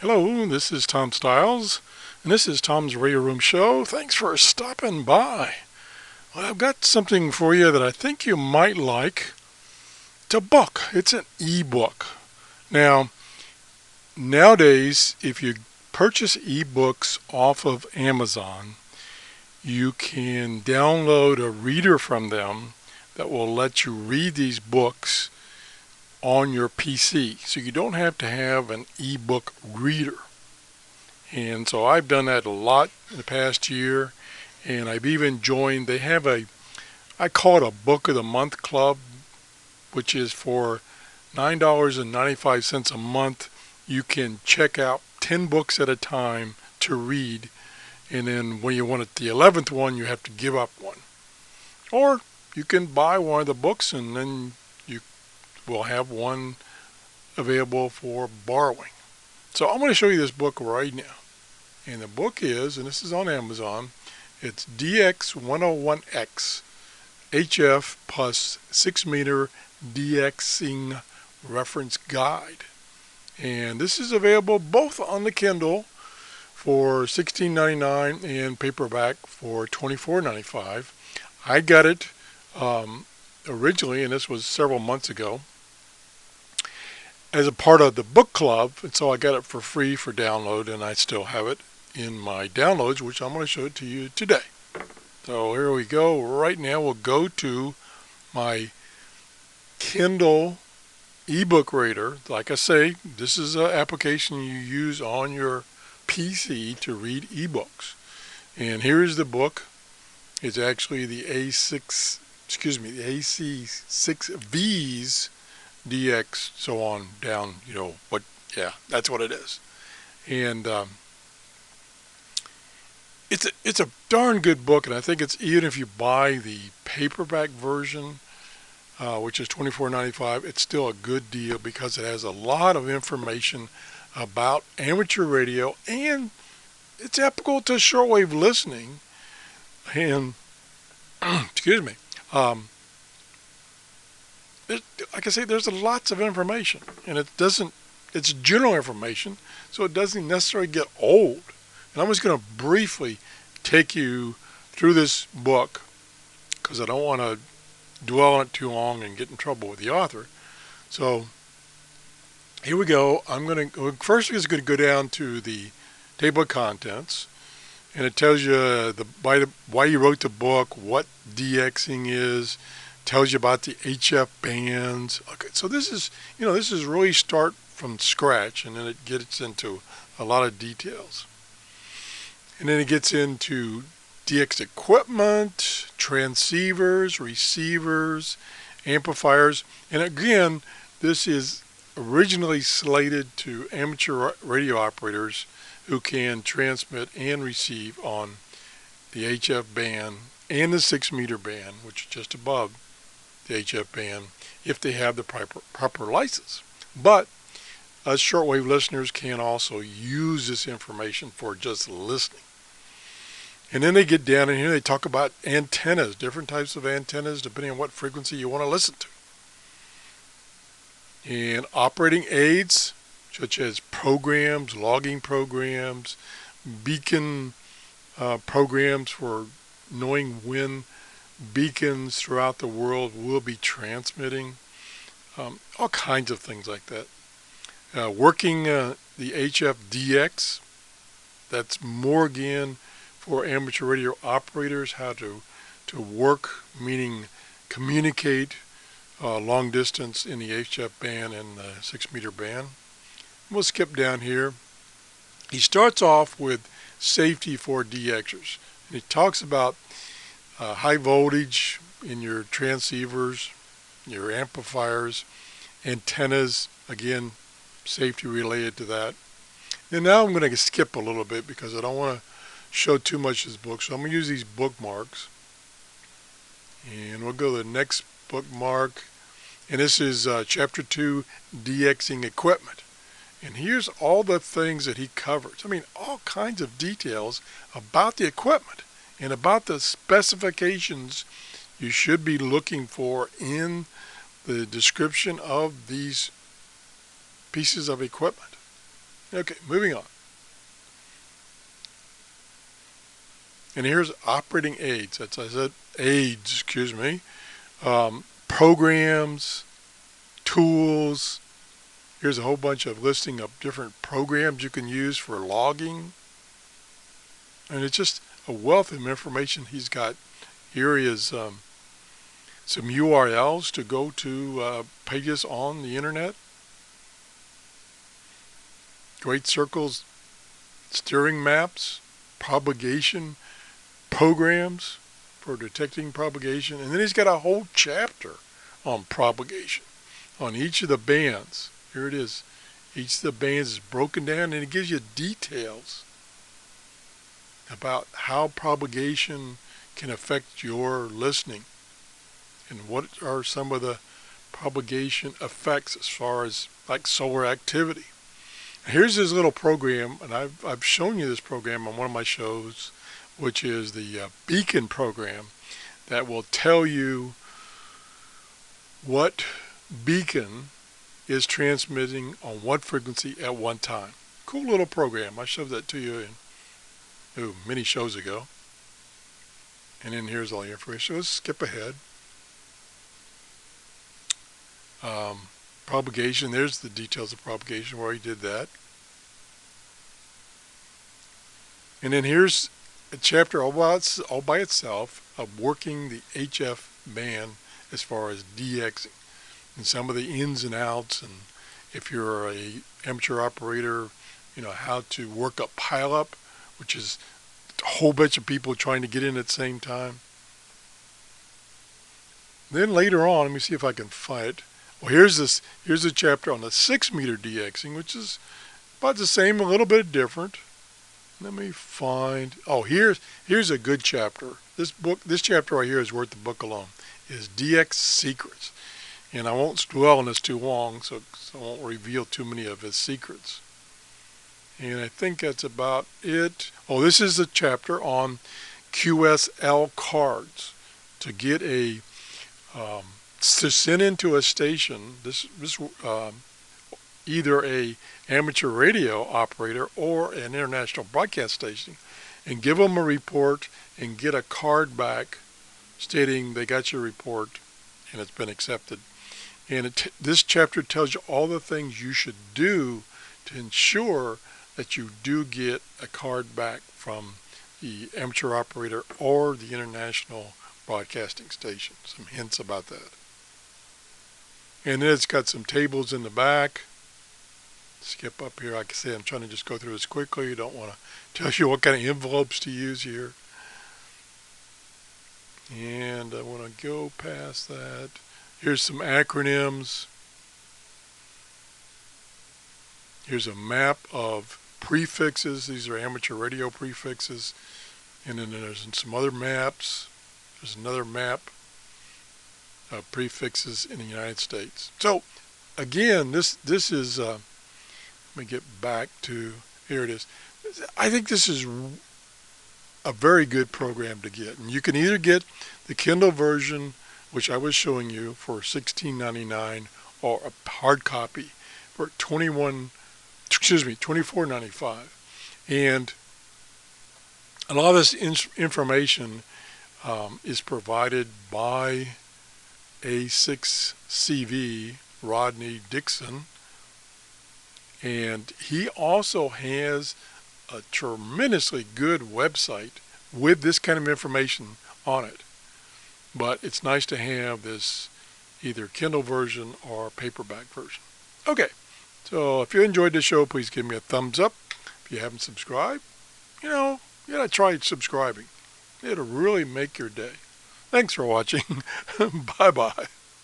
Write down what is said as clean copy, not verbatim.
Hello, this is Tom Stiles, and this is Tom's Radio Room Show. Thanks for stopping by. Well, I've got something for you that I think you might like. It's a book. It's an e-book. Now, nowadays, if you purchase e-books off of Amazon, you can download a reader from them that will let you read these books on your PC. So you don't have to have an e-book reader. And so I've done that a lot in the past year, and I've even joined, I call it a Book of the Month Club, which is for $9.95 a month. You can check out 10 books at a time to read, and then when you want the 11th one, you have to give up one. Or you can buy one of the books, and then you will have one available for borrowing. So I'm going to show you this book right now. And the book is, and this is on Amazon, it's DX101X HF plus 6 meter DXing reference guide. And this is available both on the Kindle for $16.99 and paperback for $24.95. I got it originally, and this was several months ago, as a part of the book club, and so I got it for free for download, and I still have it in my downloads, which I'm going to show it to you today. So here we go. Right now we'll go to my Kindle ebook reader. Like I say, this is an application you use on your PC to read ebooks. And here's the book. It's actually the the AC6V's DX, so on down, that's what it is. And it's a darn good book, and I think it's, even if you buy the paperback version, which is $24.95, it's still a good deal because it has a lot of information about amateur radio, and it's applicable to shortwave listening. And excuse me, like I say, there's lots of information, and it's general information, so it doesn't necessarily get old. And I'm just going to briefly take you through this book because I don't want to dwell on it too long and get in trouble with the author. So here we go. First I'm going to go down to the table of contents, and it tells you why you wrote the book, what DXing is, tells you about the HF bands. Okay, so this is really start from scratch, and then it gets into a lot of details. And then it gets into DX equipment, transceivers, receivers, amplifiers. And again, this is originally slated to amateur radio operators who can transmit and receive on the HF band and the 6 meter band, which is just above the HF band, if they have the proper license. But us shortwave listeners can also use this information for just listening. And then they get down in here, they talk about antennas, different types of antennas, depending on what frequency you want to listen to. And operating aids, such as programs, logging programs, beacon programs for knowing when beacons throughout the world will be transmitting, all kinds of things like that. Working the HF DX, that's more again for amateur radio operators, how to work, meaning communicate long distance in the HF band and the 6 meter band. We'll skip down here. He starts off with safety for DXers. And he talks about high voltage in your transceivers, your amplifiers, antennas, again, safety related to that. And now I'm going to skip a little bit because I don't want to show too much of this book, so I'm going to use these bookmarks. And we'll go to the next bookmark. And this is Chapter 2, DXing equipment. And here's all the things that he covers. I mean, all kinds of details about the equipment and about the specifications you should be looking for in the description of these pieces of equipment. Okay, moving on. And here's operating aids. That's, I said aids, excuse me. Programs, tools. Here's a whole bunch of listing of different programs you can use for logging. And it's just a wealth of information he's got. Here is some URLs to go to pages on the internet. Great circles, steering maps, propagation programs for detecting propagation. And then he's got a whole chapter on propagation on each of the bands. Here it is. Each of the bands is broken down, and it gives you details about how propagation can affect your listening and what are some of the propagation effects as far as like solar activity. Here's his little program, and I've shown you this program on one of my shows, which is the beacon program that will tell you what beacon is transmitting on what frequency at one time. Cool little program. I showed that to you in many shows ago. And then here's all the information. Let's skip ahead. Propagation. There's the details of propagation where he did that. And then here's a chapter all by itself of working the HF band as far as DXing and some of the ins and outs, and if you're a amateur operator, how to work a pileup, which is a whole bunch of people trying to get in at the same time. Then later on, let me see if I can find it. Well, here's a chapter on the 6-meter DXing, which is about the same, a little bit different. Let me find. Oh, here's a good chapter. This chapter right here is worth the book alone. Is DX Secrets, and I won't dwell on this too long, so I won't reveal too many of his secrets. And I think that's about it. Oh, this is a chapter on QSL cards to get to send into a station. Either a amateur radio operator or an international broadcast station, and give them a report and get a card back stating they got your report and it's been accepted. And this chapter tells you all the things you should do to ensure that you do get a card back from the amateur operator or the international broadcasting station. Some hints about that. And then it's got some tables in the back. Skip up here. Like I say, I'm trying to just go through this quickly. You don't want to tell you what kind of envelopes to use here. And I want to go past that. Here's some acronyms. Here's a map of prefixes. These are amateur radio prefixes. And then there's some other maps. There's another map of prefixes in the United States. So again, this is let me get back to, here it is. I think this is a very good program to get. And you can either get the Kindle version, which I was showing you, for $16.99, or a hard copy for $24.95. And a lot of this information is provided by A6CV Rodney Dixon. And he also has a tremendously good website with this kind of information on it. But it's nice to have this either Kindle version or paperback version. Okay, so if you enjoyed the show, please give me a thumbs up. If you haven't subscribed, you gotta try subscribing. It'll really make your day. Thanks for watching. Bye-bye.